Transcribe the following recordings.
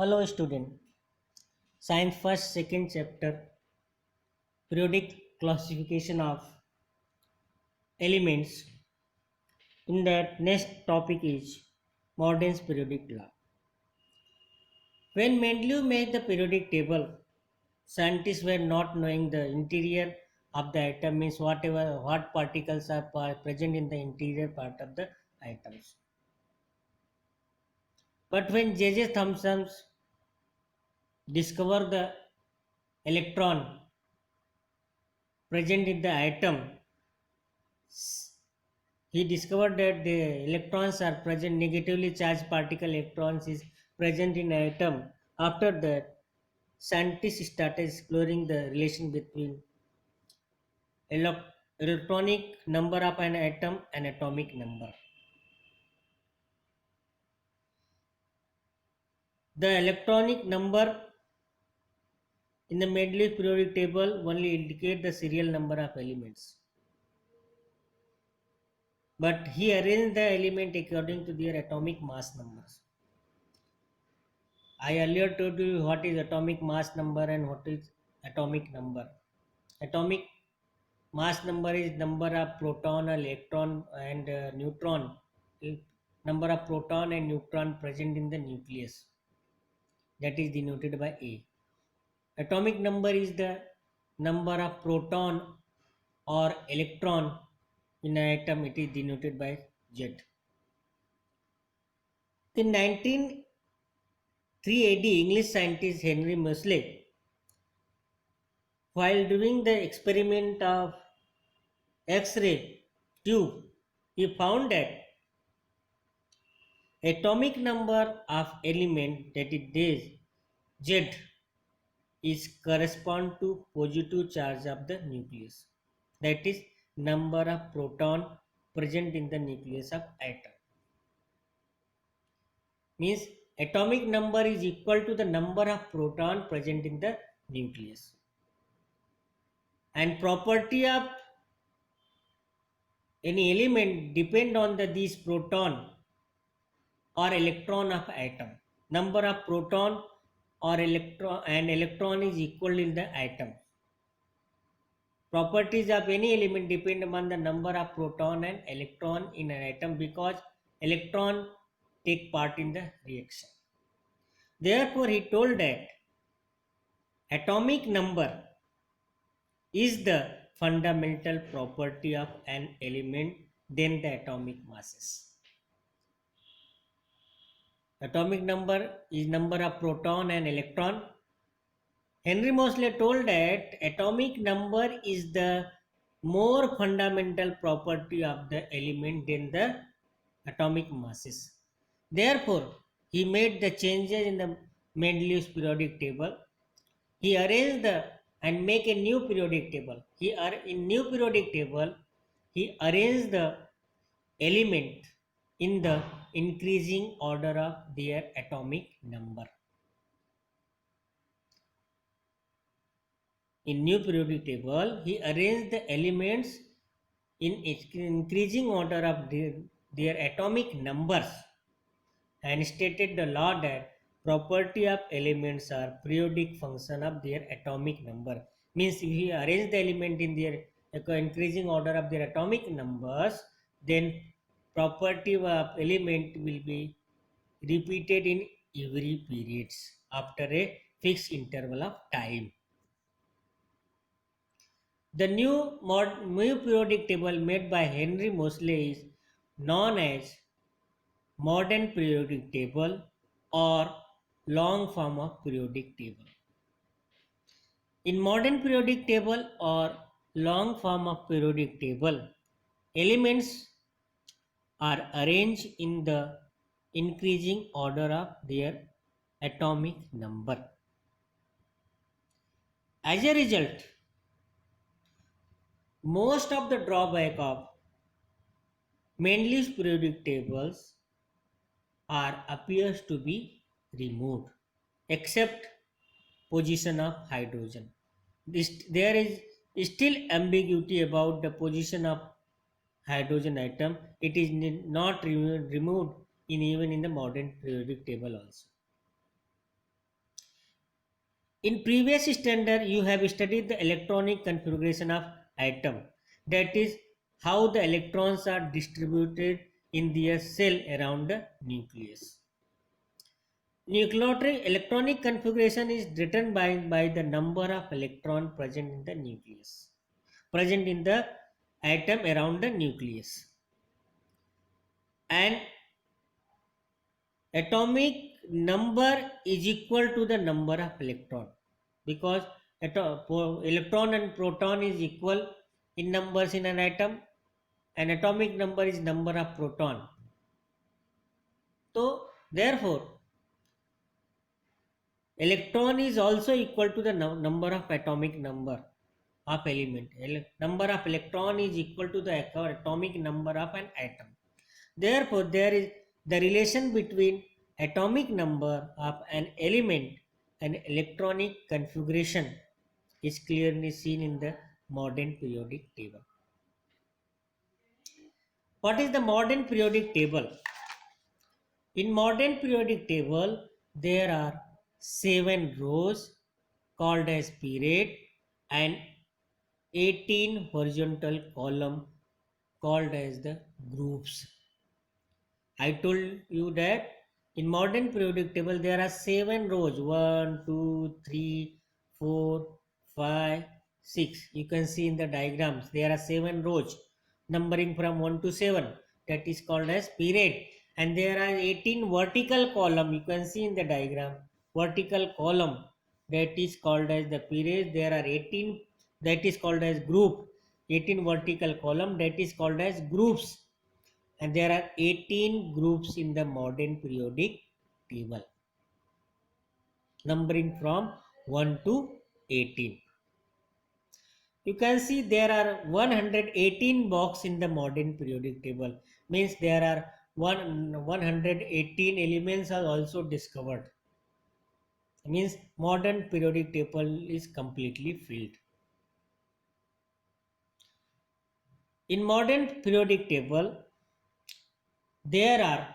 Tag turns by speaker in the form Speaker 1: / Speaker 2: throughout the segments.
Speaker 1: Hello student. Science first second chapter periodic classification of elements. In that next topic is Morden's periodic law. When Mendeleev made the periodic table, scientists were not knowing the interior of the atom means what particles are present in the interior part of the atoms. But when J.J. Thomson discovered the electron present in the atom, he discovered that the electrons are present, negatively charged particle electrons is present in atom. After that, scientists started exploring the relation between electronic number of an atom and atomic number. The electronic number in the Mendeleev periodic table only indicate the serial number of elements. But he arranged the element according to their atomic mass numbers. I earlier told you what is atomic mass number and what is atomic number. Atomic mass number is number of proton, electron, and neutron. Number of proton and neutron present in the nucleus. That is denoted by A. Atomic number is the number of proton or electron in an atom. It is denoted by Z. In 1903 AD, English scientist Henry Moseley, while doing the experiment of X-ray tube, he found that atomic number of element, that is Z, is correspond to positive charge of the nucleus. That is number of proton present in the nucleus of atom. Means atomic number is equal to the number of proton present in the nucleus. And property of any element depend on these proton or electron of atom. Number of proton or electron is equal in the atom. Properties of any element depend upon the number of proton and electron in an atom because electron take part in the reaction. Therefore, he told that atomic number is the fundamental property of an element than the atomic masses. Atomic number is number of proton and electron. Henry Moseley told that atomic number is the more fundamental property of the element than the atomic masses. Therefore, he made the changes in the Mendeleev's periodic table. He arranged and make a new periodic table. In new periodic table, he arranged the element in the increasing order of their atomic number. In new periodic table, he arranged the elements in increasing order of their atomic numbers and stated the law that property of elements are periodic function of their atomic number. Means if we arrange the element in their increasing order of their atomic numbers, then property of element will be repeated in every periods after a fixed interval of time. The new periodic table made by Henry Moseley is known as modern periodic table or long form of periodic table. In modern periodic table or long form of periodic table, elements are arranged in the increasing order of their atomic number. As a result, most of the drawback of Mendeleev's periodic tables are appears to be removed, except position of hydrogen. There is still ambiguity about the position of hydrogen atom. It is not removed in even in the modern periodic table also. In previous standard, you have studied the electronic configuration of atom. That is how the electrons are distributed in their cell around the nucleus. Nucleotide electronic configuration is written by the number of electron present in the nucleus, present in the atom around the nucleus. And atomic number is equal to the number of electron, because electron and proton is equal in numbers in an atom, and atomic number is number of proton. So therefore electron is also equal to the number of atomic number of element. Number of electron is equal to the atomic number of an atom. Therefore, there is the relation between atomic number of an element and electronic configuration is clearly seen in the modern periodic table. What is the modern periodic table? In modern periodic table, there are 7 rows called as period and 18 horizontal column called as the groups. I told you that in modern periodic table there are 7 rows, 1, 2, 3, 4, 5, 6. You can see in the diagrams there are 7 rows numbering from 1 to 7, that is called as period, and there are 18 vertical column. You can see in the diagram vertical column, that is called as the period. There are 18, that is called as group. 18 vertical column, that is called as groups, and there are 18 groups in the modern periodic table numbering from 1 to 18. You can see there are 118 boxes in the modern periodic table, means there are 118 elements are also discovered, means modern periodic table is completely filled. In modern periodic table there are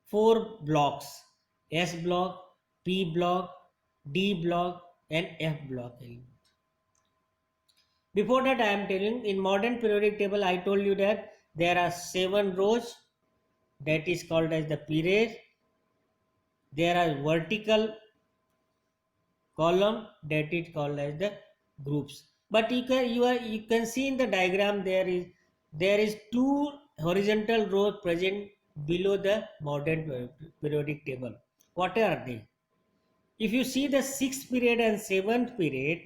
Speaker 1: 4 blocks: S block, P block, D block, and F block. Before that, I am telling, in modern periodic table, I told you that there are 7 rows, that is called as the period. There are vertical column, that is called as the groups. But you can see in the diagram there is 2 horizontal rows present below the modern periodic table. What are they? If you see the 6th period and 7th period,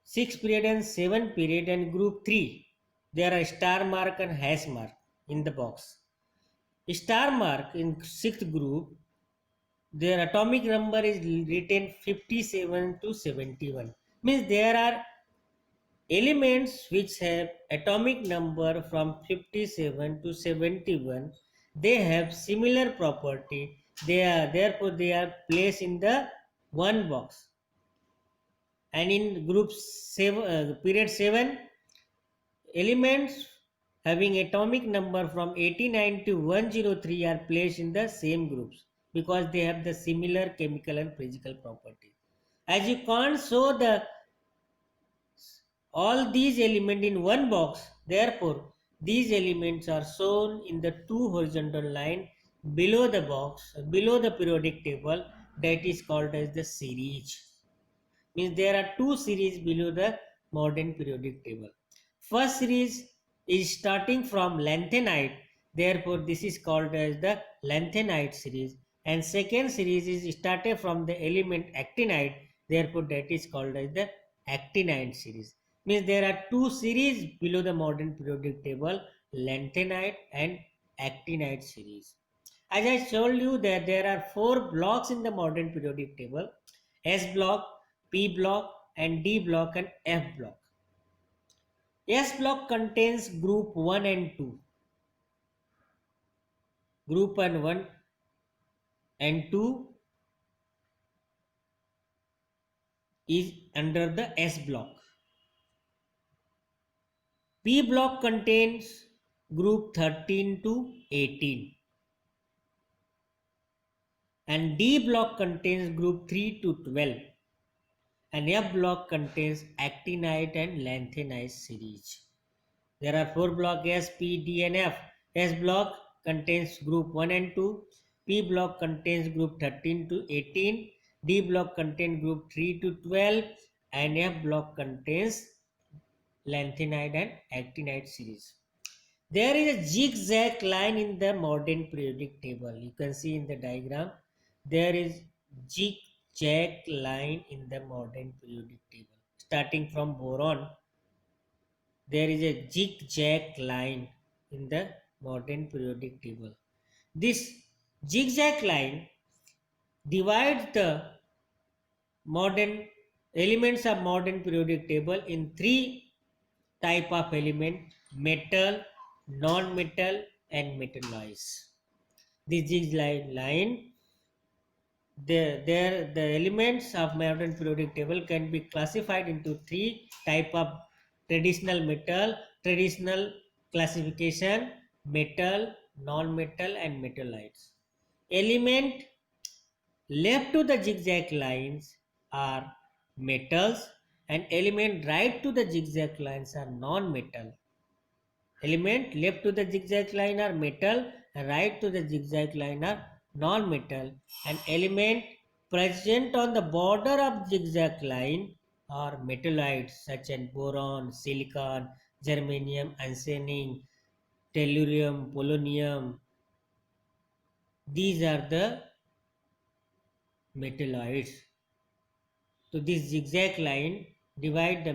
Speaker 1: 6th period and 7th period and group 3, there are star mark and hash mark in the box. Star mark in 6th group, their atomic number is written 57 to 71. Means there are elements which have atomic number from 57 to 71. They have similar property. Therefore they are placed in the one box. And in group 7, period 7, elements having atomic number from 89 to 103 are placed in the same groups because they have the similar chemical and physical properties. As you can't show all these elements in one box, therefore these elements are shown in the 2 horizontal line below the box, below the periodic table, that is called as the series. Means there are 2 series below the modern periodic table. First series is starting from lanthanide, therefore this is called as the lanthanide series, and second series is started from the element actinide, therefore that is called as the actinide series. Means there are 2 series below the modern periodic table, lanthanide and actinide series. As I told you that there are 4 blocks in the modern periodic table: S block, P block, and D block, and F block. S block contains group 1 and 2. Group 1 and 2 is under the S block. P block contains group 13 to 18. and D block contains group 3 to 12, and F block contains actinide and lanthanide series. There are 4 block S, P, D and F. S block contains group 1 and 2. P block contains group 13 to 18. D block contains group 3 to 12. And F block contains lanthanide and actinide series. There is a zigzag line in the modern periodic table. You can see in the diagram. There is zigzag line in the modern periodic table. Starting from boron, there is a zigzag line in the modern periodic table. This zigzag line divides the modern elements of modern periodic table in three type of element: metal, non-metal and metalloids. This zigzag line, the elements of modern periodic table can be classified into three type of: traditional metal, traditional classification, metal, non-metal and metalloids. Element left to the zigzag lines are metals, and element right to the zigzag lines are non-metal. Element left to the zigzag line are metal, and right to the zigzag line are non-metal, and element present on the border of zigzag line are metalloids such as boron, silicon, germanium, arsenic, tellurium, polonium. These are the metalloids. So this zigzag line divide the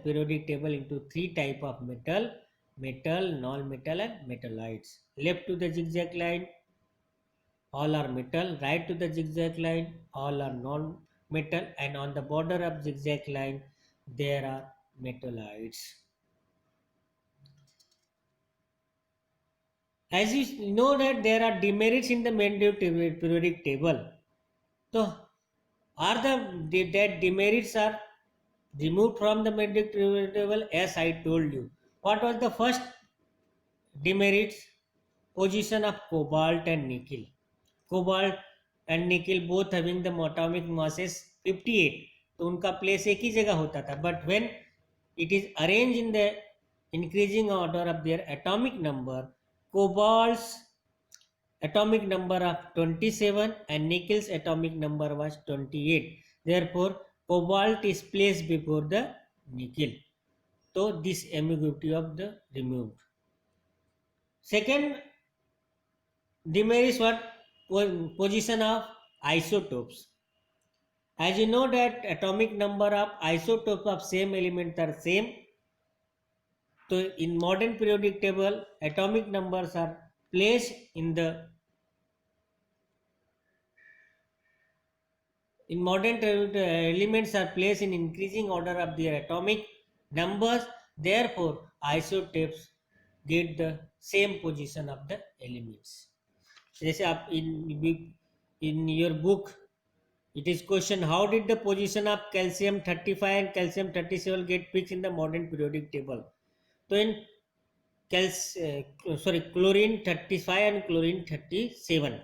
Speaker 1: periodic table into three type of metal: metal, non-metal and metalloids. Left to the zigzag line, all are metal. Right to the zigzag line, all are non-metal, and on the border of zigzag line there are metalloids. As you know that there are demerits in the periodic table. So are that demerits are removed from the periodic table? As I told you. What was the first demerits? Position of cobalt and nickel. Cobalt and nickel both having the atomic masses 58, तो उनका place एक ही जगह होता था. But when it is arranged in the increasing order of their atomic number, cobalt's atomic number of 27 and nickel's atomic number was 28. Therefore cobalt is placed before the nickel. So this ambiguity of the removed. Second demerit is what? Position of isotopes. As you know that atomic number of isotopes of same element are same. So in modern periodic table, atomic numbers are placed in modern elements are placed in increasing order of their atomic numbers. Therefore isotopes get the same position of the elements. जैसे आप in your book it is question, how did the position of calcium 35 and calcium 37 get fixed in the modern periodic table? So in chlorine 35 and chlorine 37,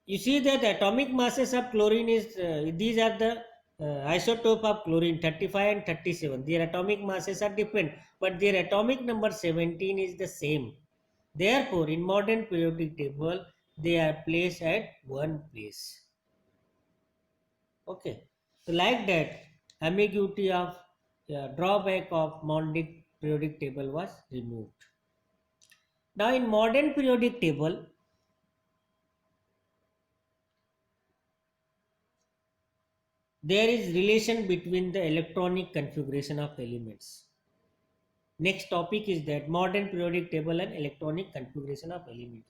Speaker 1: you see that the atomic masses of chlorine is these are the isotope of chlorine 35 and 37. Their atomic masses are different, but their atomic number 17 is the same. Therefore in modern periodic table they are placed at one place. Okay, so like that ambiguity of drawback of modern periodic table was removed. Now in modern periodic table, there is relation between the electronic configuration of elements. Next topic is that modern periodic table and electronic configuration of elements.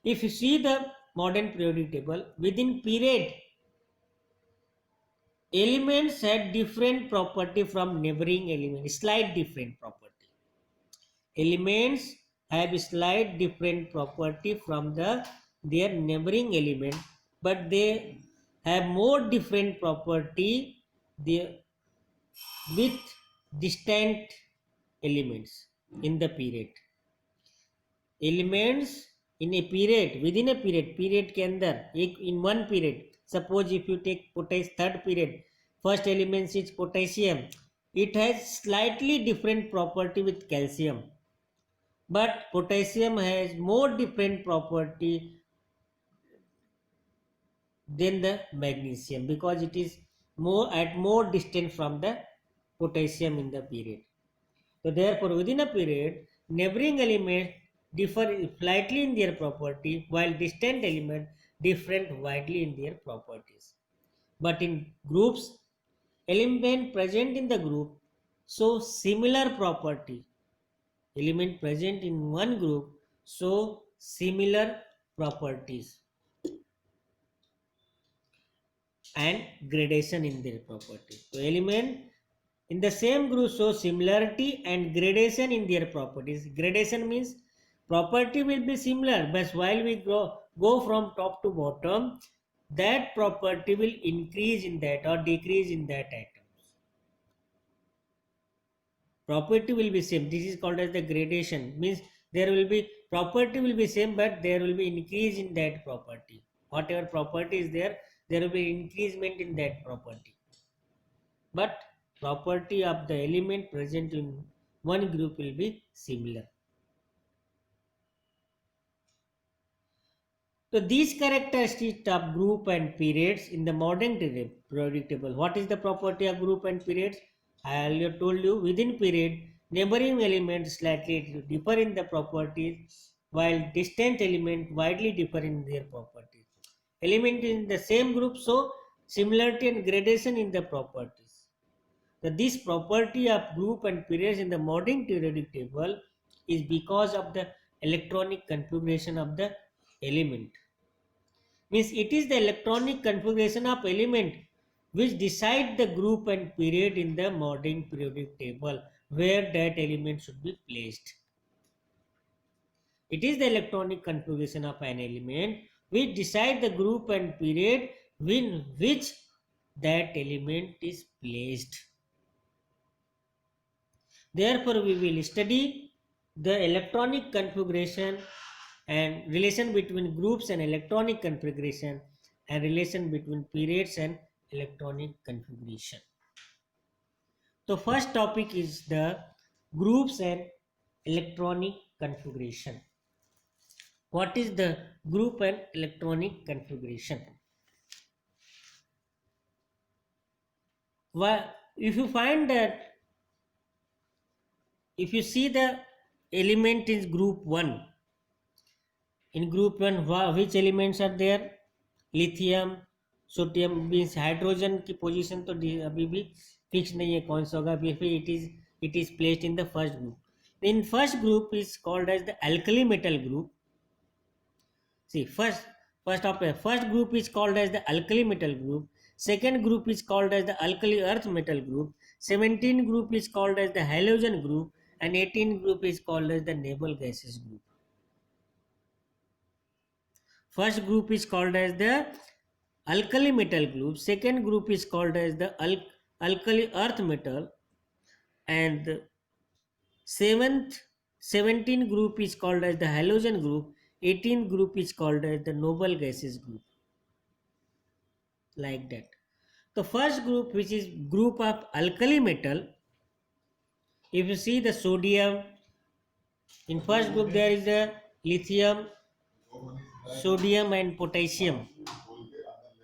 Speaker 1: If you see the modern periodic table, within period elements had different property from neighboring elements, slight different property. Elements have slight different property from their neighboring element, but they have more different property with distant elements in the period. Elements in a period, within a period के अंदर एक in one period, suppose if you take third period, first element is potassium, it has slightly different property with calcium, but potassium has more different property than the magnesium because it is more distant from the potassium in the period. So therefore within a period neighboring elements differ slightly in their property while distant elements differ widely in their properties. But in groups, element present in the group show similar property. Element present in one group show similar properties and gradation in their property. So element in the same group show similarity and gradation in their properties. Gradation means property will be similar, but while we go from top to bottom, that property will increase in that or decrease in that atoms. Property will be same. This is called as the gradation. Means there will be property will be same, but there will be increase in that property. Whatever property is there, there will be increasement in that property. But property of the element present in one group will be similar. So these characteristics of group and periods in the modern periodic table. What is the property of group and periods? I earlier told you within period neighboring elements slightly differ in the properties while distant elements widely differ in their properties. Element in the same group show similarity and gradation in the properties. So this property of group and periods in the modern periodic table is because of the electronic configuration of the element. Means it is the electronic configuration of element which decide the group and period in the modern periodic table where that element should be placed. It is the electronic configuration of an element which decide the group and period in which that element is placed. Therefore, we will study the electronic configuration and relation between groups and electronic configuration and relation between periods and electronic configuration. So first topic is the groups and electronic configuration. What is the group and electronic configuration? Well, if you find that if you see the element is group 1, in group 1 which elements are there? Lithium sodium means hydrogen की position तो अभी भी fix नहीं है कौन सा होगा, फिर it is placed in the first group. In first group is called as the alkali metal group. See first group is called as the alkali metal group. Second group is called as the alkali earth metal group. 17 group is called as the halogen group, and 18 group is called as the noble gases group. First group is called as the alkali metal group. Second group is called as the alkali earth metal, and 17 group is called as the halogen group. 18 group is called as the noble gases group. Like that. The first group, which is group of alkali metal, if you see the sodium, in first group there is the lithium, sodium and potassium.